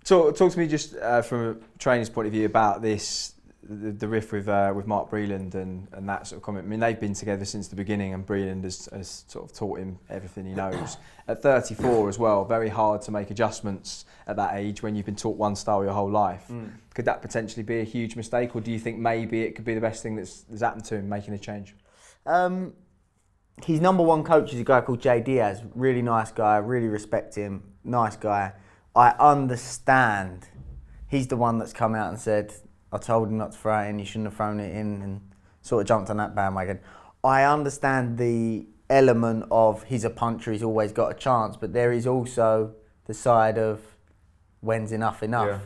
Talk to me just from a trainer's point of view about the riff with Mark Breland and that sort of comment. I mean, they've been together since the beginning, and Breland has sort of taught him everything he knows. At 34 as well, very hard to make adjustments at that age when you've been taught one style your whole life. Could that potentially be a huge mistake, or do you think maybe it could be the best thing that's happened to him, making a change? His number one coach is a guy called Jay Diaz. Really nice guy, really respect him, nice guy. I understand. He's the one that's come out and said, I told him not to throw it in, he shouldn't have thrown it in, and sort of jumped on that bandwagon. I understand the element of he's a puncher, he's always got a chance, but there is also the side of when's enough. Yeah.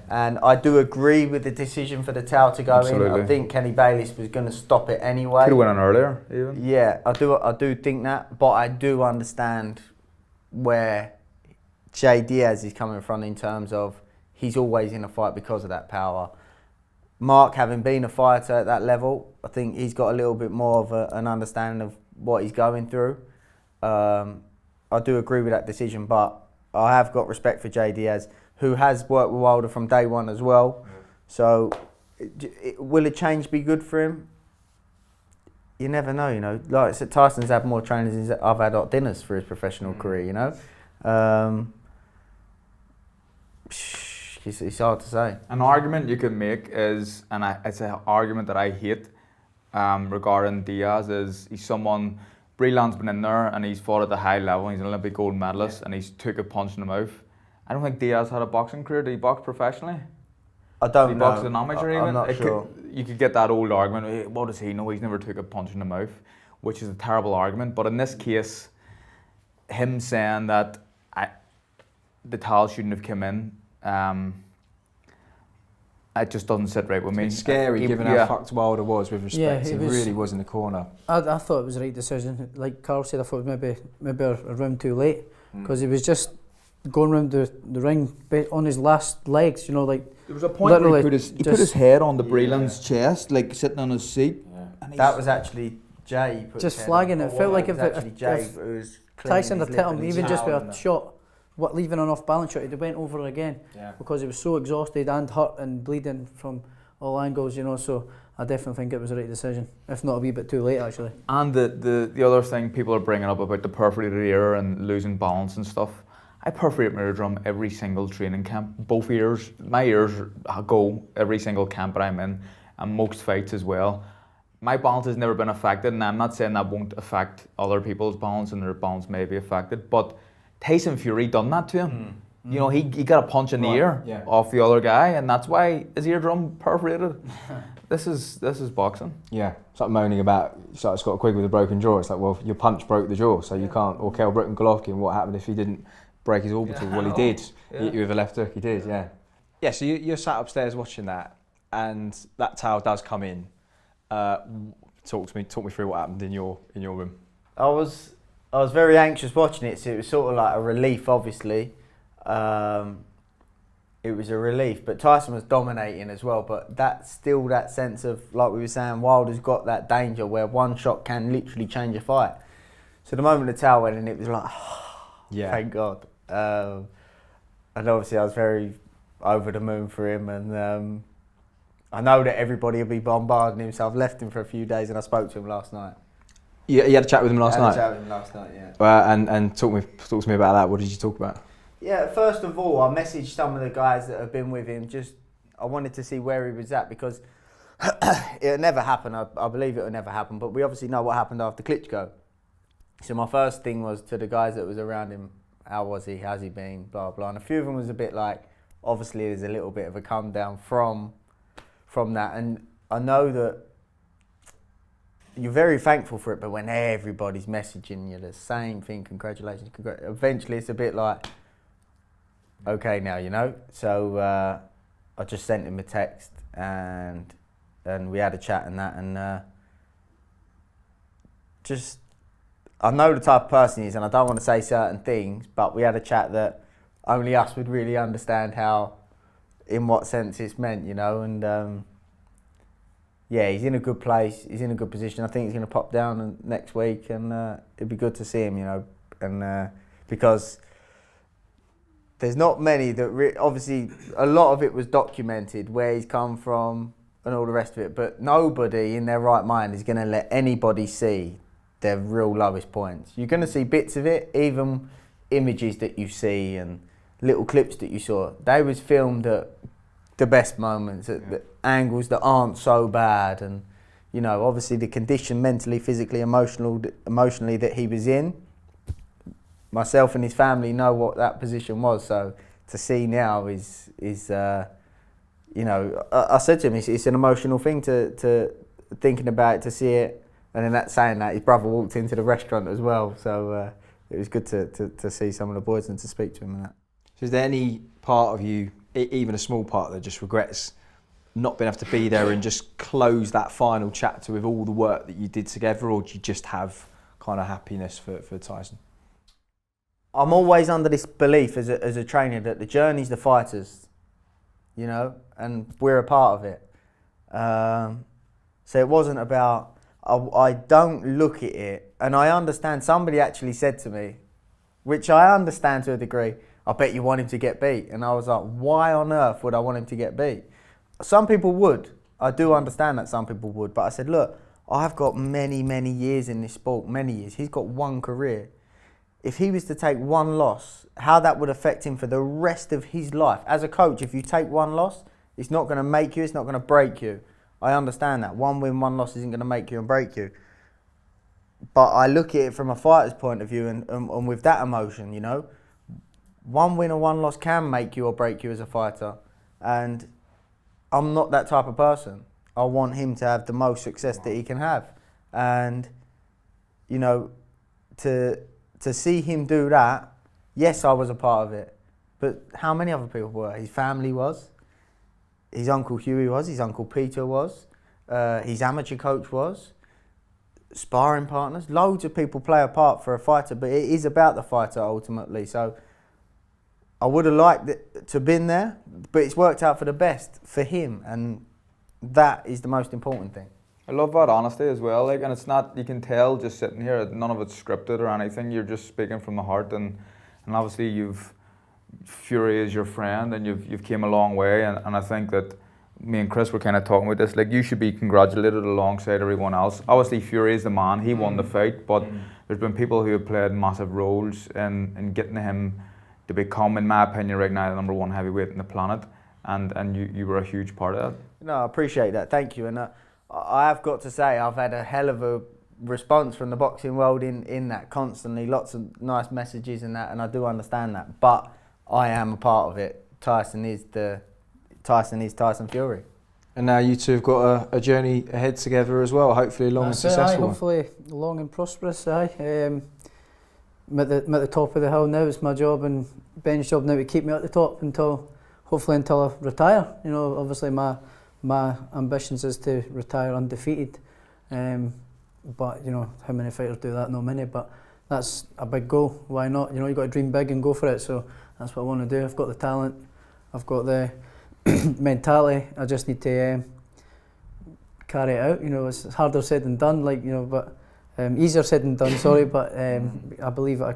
And I do agree with the decision for the towel to go in. I think Kenny Bayless was going to stop it anyway. Could have went on earlier, even. Yeah, I do think that, but I do understand where Jay Diaz is coming from in terms of he's always in a fight because of that power. Mark, having been a fighter at that level, I think he's got a little bit more of an understanding of what he's going through. I do agree with that decision, but I have got respect for Jay Diaz, who has worked with Wilder from day one as well. Yeah. So, will a change be good for him? You never know, you know. Like I said, Tyson's had more trainers than I've had hot dinners for his professional career, you know. It's hard to say. An argument you could make is, and it's an argument that I hate regarding Diaz, is he's someone, Breland's been in there and he's fought at the high level, he's an Olympic gold medalist, and he's took a punch in the mouth. I don't think Diaz had a boxing career. Did he box professionally? I don't know. Did he box as an amateur even? I'm not sure. You could get that old argument, hey, what does he know? He's never took a punch in the mouth, which is a terrible argument. But in this case, him saying that the towel shouldn't have come in, it just doesn't sit right with me. It's scary given how fucked Wilder was with respect. He really was in the corner. I thought it was the right decision. Like Carl said, I thought it was maybe a round too late, because he was just going round the ring on his last legs, you know, like. There was a point where he put his head on the Breland's chest, like sitting on his seat. Yeah. And that was actually Jay. Put just flagging it. It felt like if Tyson had hit him, even just with a shot, leaving an off-balance shot, he went over again, because he was so exhausted and hurt and bleeding from all angles, you know. So I definitely think it was the right decision, if not a wee bit too late, actually. And the other thing people are bringing up about the perforated ear and losing balance and stuff, I perforate my eardrum every single training camp. Both ears, my ears go every single camp that I'm in, and most fights as well. My balance has never been affected, and I'm not saying that won't affect other people's balance, and their balance may be affected, but Tyson Fury done that to him. You know, he got a punch in the ear off the other guy, and that's why his eardrum perforated. This is boxing. Yeah, it's like moaning about Scott Quigg with a broken jaw. It's like, well, your punch broke the jaw, so you can't. Or Kell Brook and Golovkin, what happened if he didn't break his orbital? Well, he did. Hit you with a left hook, he did, Yeah, so you're sat upstairs watching that, and that towel does come in. Talk me through what happened in your room. I was very anxious watching it, so it was sort of like a relief, obviously. It was a relief, but Tyson was dominating as well. But that's still that sense of, like we were saying, Wilder's got that danger where one shot can literally change a fight. So the moment the towel went in, it was like, thank God. And obviously I was very over the moon for him, and I know that everybody will be bombarding him, so I've left him for a few days, and I spoke to him last night. You had a chat with him last night? I had a chat with him last night, yeah. And talk to me about that. What did you talk about? Yeah, first of all, I messaged some of the guys that have been with him. I wanted to see where he was at, because it'll never happen. I believe it'll never happen, but we obviously know what happened after Klitschko. So my first thing was to the guys that was around him, how was he, how's he been, blah, blah. And a few of them was a bit like, obviously there's a little bit of a come down from that. And I know that you're very thankful for it, but when everybody's messaging you the same thing, congratulations, eventually it's a bit like, okay now, you know. So I just sent him a text, and we had a chat and that, and I know the type of person he is, and I don't want to say certain things, but we had a chat that only us would really understand in what sense it's meant, you know. And yeah, he's in a good place, he's in a good position. I think he's going to pop down next week, and it'd be good to see him, you know, and because there's not many that obviously a lot of it was documented, where he's come from and all the rest of it, but nobody in their right mind is going to let anybody see their real lowest points. You're going to see bits of it, even images that you see and little clips that you saw. They was filmed at the best moments, at the angles that aren't so bad, and you know, obviously the condition mentally, physically, emotionally that he was in. Myself and his family know what that position was, so to see now is you know, I said to him, it's an emotional thing to thinking about it, to see it, and then that saying that his brother walked into the restaurant as well, so it was good to see some of the boys and to speak to him and that. So is there any part of you, even a small part, that just regrets not being able to be there and just close that final chapter with all the work that you did together, or do you just have kind of happiness for Tyson? I'm always under this belief as a trainer that the journey's the fighters, you know, and we're a part of it. So it wasn't about, I don't look at it, and I understand somebody actually said to me, which I understand to a degree, I bet you want him to get beat. And I was like, why on earth would I want him to get beat? Some people would. I do understand that some people would. But I said, look, I've got many, many years in this sport, many years. He's got one career. If he was to take one loss, how that would affect him for the rest of his life. As a coach, if you take one loss, it's not going to make you, it's not going to break you. I understand that. One win, one loss isn't going to make you and break you. But I look at it from a fighter's point of view, and with that emotion, you know, one win or one loss can make you or break you as a fighter. And I'm not that type of person. I want him to have the most success that he can have. And, you know, to see him do that, yes, I was a part of it. But how many other people were? His family was. His Uncle Huey was. His Uncle Peter was. His amateur coach was. Sparring partners. Loads of people play a part for a fighter, but it is about the fighter ultimately. So I would have liked it to have been there, but it's worked out for the best for him, and that is the most important thing. I love that honesty as well, like, and it's not, you can tell just sitting here, none of it's scripted or anything, you're just speaking from the heart, and obviously Fury is your friend, and you've came a long way, and I think that me and Chris were kind of talking about this, like, you should be congratulated alongside everyone else. Obviously Fury is the man, he won the fight, but there's been people who have played massive roles in getting him to become, in my opinion right now, the #1 heavyweight on the planet, and you were a huge part of that. No, I appreciate that, thank you. And I have got to say, I've had a hell of a response from the boxing world in that constantly, lots of nice messages and that, and I do understand that. But I am a part of it. Tyson is Tyson Fury. And now you two have got a journey ahead together as well, hopefully a long and successful one. Hopefully long and prosperous, I'm at the top of the hill now. It's my job and Ben's job now to keep me at the top until I retire. You know, obviously my ambitions is to retire undefeated. But you know, how many fighters do that? Not many, but that's a big goal. Why not? You know, you got to dream big and go for it. So that's what I want to do. I've got the talent, I've got the mentality. I just need to carry it out. You know, it's harder said than done. Like, you know, but easier said than done. Sorry, but I believe that I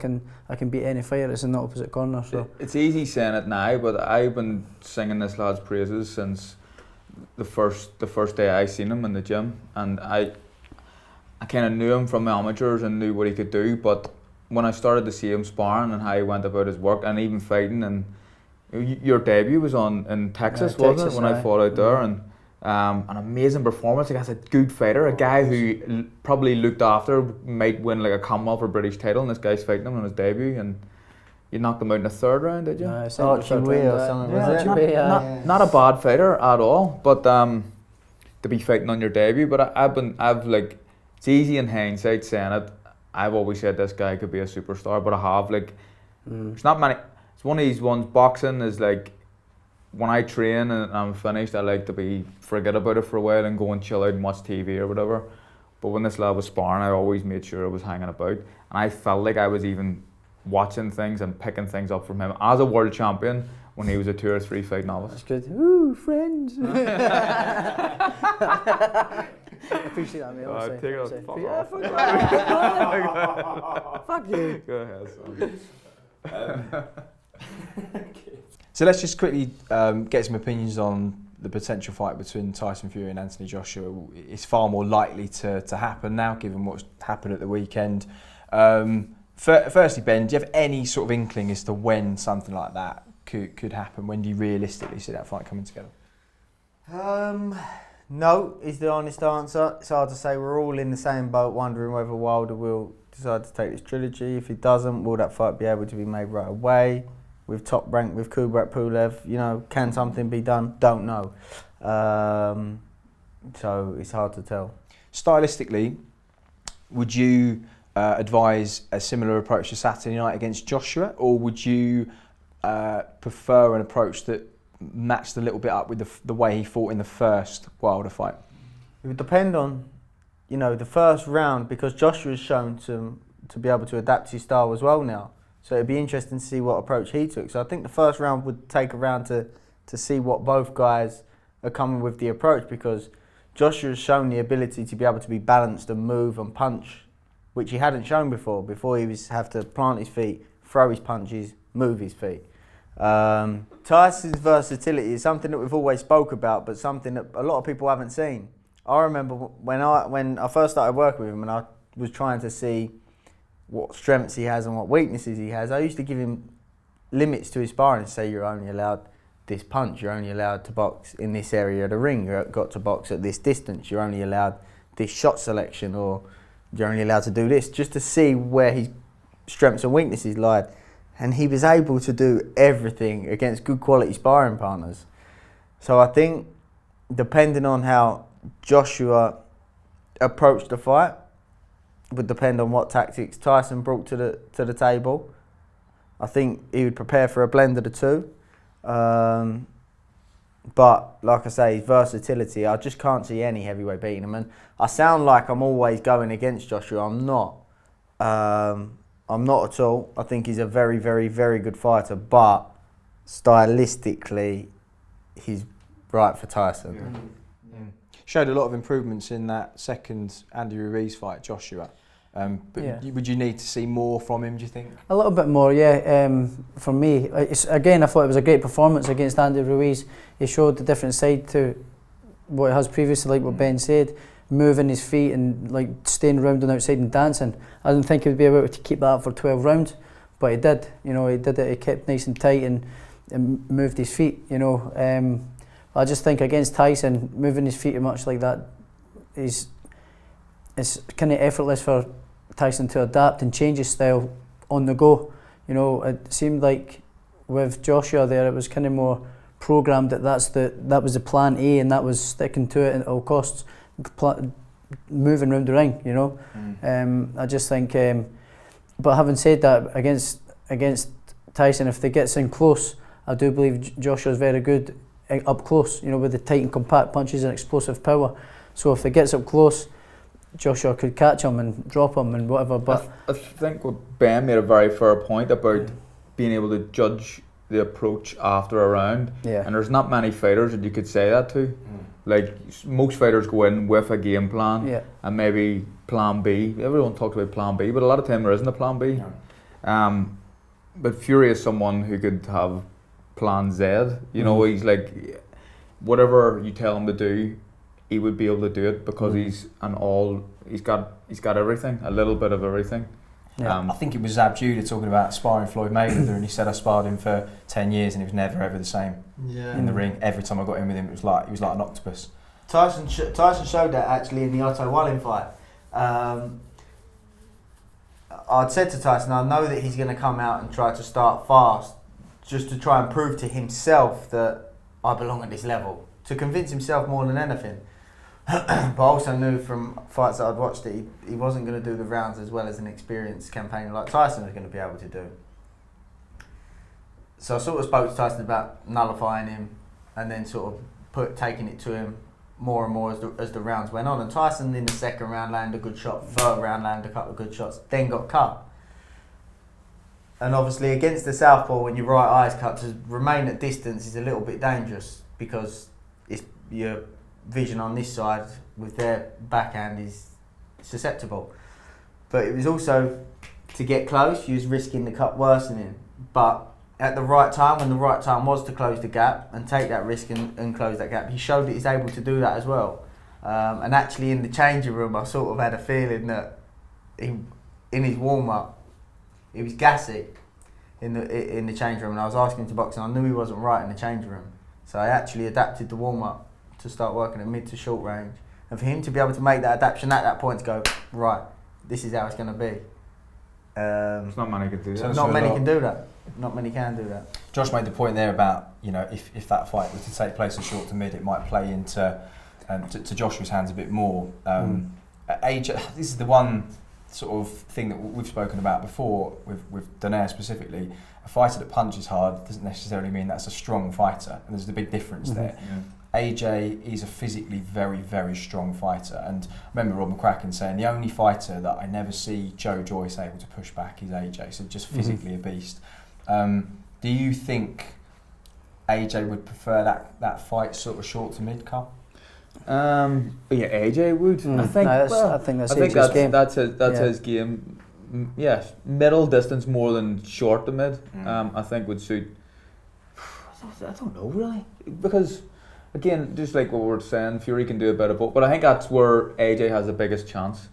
can beat any fighter that's in the opposite corner. So it's easy saying it now, but I've been singing this lad's praises since the first day I seen him in the gym, and I kind of knew him from the amateurs and knew what he could do. But when I started to see him sparring and how he went about his work and even fighting, and your debut was in Texas, wasn't it? When I fought out there, and an amazing performance against a good fighter, a guy who probably looked after might win like a Commonwealth or British title, and this guy's fighting him on his debut, and you knocked him out in the third round, did you? Not a bad fighter at all, but to be fighting on your debut. But I've like, it's easy in hindsight saying it. I've always said this guy could be a superstar, but I have like, there's not many. It's one of these ones. Boxing is like, when I train and I'm finished, I like to forget about it for a while and go and chill out and watch TV or whatever. But when this lad was sparring, I always made sure I was hanging about, and I felt like I was even watching things and picking things up from him as a world champion when he was a 2 or 3 fight novice. That's good. Ooh, friends. I appreciate that, mate. Take it Fuck off. Fuck you. Go ahead, son. So let's just quickly get some opinions on the potential fight between Tyson Fury and Anthony Joshua. It's far more likely to happen now, given what's happened at the weekend. Firstly, Ben, do you have any sort of inkling as to when something like that could happen? When do you realistically see that fight coming together? No, is the honest answer. It's hard to say. We're all in the same boat, wondering whether Wilder will decide to take this trilogy. If he doesn't, will that fight be able to be made right away? With top rank, with Kubrat Pulev, you know, can something be done? Don't know. So it's hard to tell. Stylistically, would you advise a similar approach to Saturday night against Joshua, or would you prefer an approach that matched a little bit up with the way he fought in the first Wilder fight? It would depend on, you know, the first round, because Joshua's shown to be able to adapt his style as well now. So it'd be interesting to see what approach he took. So I think the first round would take a round to see what both guys are coming with the approach, because Joshua's shown the ability to be able to be balanced and move and punch, which he hadn't shown before. Before he was have to plant his feet, throw his punches, move his feet. Tyson's versatility is something that we've always spoke about, but something that a lot of people haven't seen. I remember when I first started working with him and I was trying to see what strengths he has and what weaknesses he has, I used to give him limits to his sparring and say, you're only allowed this punch, you're only allowed to box in this area of the ring, you've got to box at this distance, you're only allowed this shot selection, or you're only allowed to do this, just to see where his strengths and weaknesses lied. And he was able to do everything against good quality sparring partners. So I think, depending on how Joshua approached the fight, would depend on what tactics Tyson brought to the table. I think he would prepare for a blend of the two. But like I say, his versatility, I just can't see any heavyweight beating him. And I sound like I'm always going against Joshua. I'm not. I'm not at all. I think he's a very, very, very good fighter. But stylistically, he's right for Tyson. Yeah. Showed a lot of improvements in that second Andy Ruiz fight, Joshua. But would you need to see more from him, do you think? A little bit more, yeah. For me, again, I thought it was a great performance against Andy Ruiz. He showed the different side to what he has previously, like what Ben said, moving his feet and like staying round and outside and dancing. I didn't think he would be able to keep that up for 12 rounds, but he did. You know, he did it. He kept nice and tight and moved his feet. You know, I just think against Tyson, moving his feet much like that it's kind of effortless for Tyson to adapt and change his style on the go. You know, it seemed like with Joshua there, it was kind of more programmed that that was the plan A, and that was sticking to it at all costs, moving around the ring, you know. I just think, but having said that, against Tyson, if they get in close, I do believe Joshua's very good up close, you know, with the tight and compact punches and explosive power. So if it gets up close, Joshua could catch him and drop him and whatever. But I think Ben made a very fair point about being able to judge the approach after a round. Yeah. And there's not many fighters that you could say that to. Like, most fighters go in with a game plan and maybe plan B. Everyone talks about plan B, but a lot of time there isn't a plan B. But Fury is someone who could have plan Z. You know, he's like, whatever you tell him to do, he would be able to do it because he's got everything, a little bit of everything. I think it was Zab Judah talking about sparring Floyd Mayweather, and he said I sparred him for 10 years and he was never ever the same in the ring. Every time I got in with him, he was like an octopus. Tyson showed that actually in the Otto Wallin fight. I'd said to Tyson, I know that he's going to come out and try to start fast, just to try and prove to himself that I belong at this level, to convince himself more than anything. But I also knew from fights that I'd watched that he wasn't going to do the rounds as well as an experienced campaigner like Tyson was going to be able to do. So I sort of spoke to Tyson about nullifying him and then sort of taking it to him more and more as the rounds went on. And Tyson in the second round landed a good shot, third round landed a couple of good shots, then got cut. And obviously against the southpaw, when your right eye's cut, to remain at distance is a little bit dangerous because it's your vision on this side with their backhand is susceptible. But it was also to get close, you was risking the cut worsening. But at the right time, when the right time was to close the gap and take that risk and close that gap, he showed that he's able to do that as well. And actually in the changing room, I sort of had a feeling that in his warm-up, he was gassy in the change room, and I was asking him to box, and I knew he wasn't right in the change room. So I actually adapted the warm-up to start working at mid to short range. And for him to be able to make that adaptation at that point to go, right, this is how it's going to be. It's not many can do that. Not many can do that. Not many can do that. Josh made the point there about, you know, if that fight was to take place in short to mid, it might play into to Joshua's hands a bit more. AJ, this is the one sort of thing that we've spoken about before with Donaire specifically. A fighter that punches hard doesn't necessarily mean that's a strong fighter, and there's a big difference there. AJ is a physically very, very strong fighter, and I remember Rob McCracken saying the only fighter that I never see Joe Joyce able to push back is AJ, so just physically a beast. Do you think AJ would prefer that fight sort of short to mid, Carl? Yeah, AJ would. I think that's AJ's game. That's his game. Yes, middle distance more than short to mid. I think would suit. I don't know really, because again, just like what we were saying, Fury can do a bit of both, but I think that's where AJ has the biggest chance.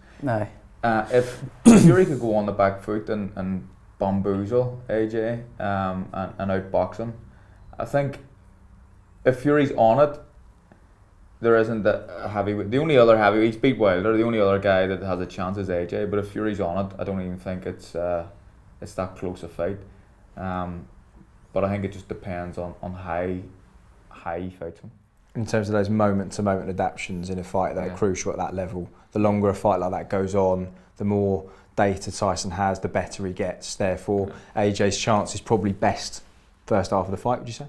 If Fury could go on the back foot and bamboozle AJ and outbox him, I think if Fury's on it, there isn't a heavyweight. The only other heavyweight, he's beat Wilder. The only other guy that has a chance is AJ. But if Fury's on it, I don't even think it's that close a fight. But I think it just depends on how he fights him. In terms of those moment-to-moment adaptations in a fight that are crucial at that level, the longer a fight like that goes on, the more data Tyson has, the better he gets. Therefore, AJ's chance is probably best first half of the fight, would you say?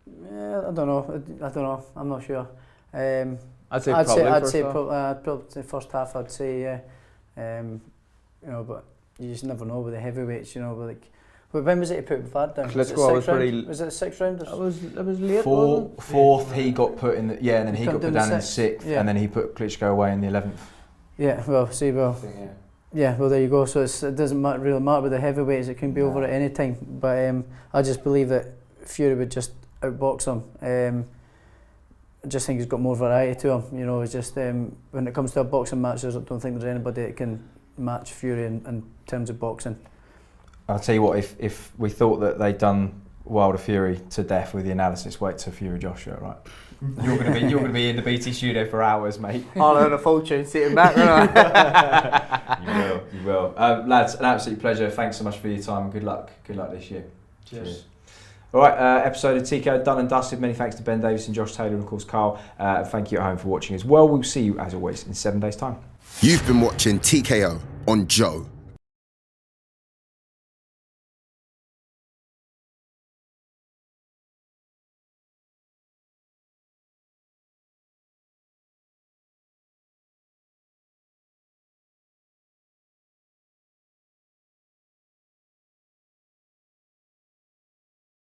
Yeah, I don't know. I'm not sure. I'd say probably first half. I'd say you know, but you just never know with the heavyweights. You know, but like, when was it he put Vlad down? Was it the sixth round? It was late. Fourth, he got put in the and then he got put down in the sixth, and then he put Klitschko away in the 11th. Yeah, well, well, there you go. So it doesn't really matter with the heavyweights. It can be over at any time. But I just believe that Fury would just outbox him. I just think he's got more variety to him. You know, it's just when it comes to a boxing match, I don't think there's anybody that can match Fury in terms of boxing. I'll tell you what, if we thought that they'd done Wilder Fury to death with the analysis, wait till Fury Joshua, right? You're gonna be in the BT studio for hours, mate. I'll earn a fortune sitting back, won't I? You will. Lads, an absolute pleasure. Thanks so much for your time. Good luck this year. Cheers. All right, episode of TKO done and dusted. Many thanks to Ben Davison, Josh Taylor, and of course Carl. Thank you at home for watching as well. We'll see you as always in 7 days' time. You've been watching TKO on Joe.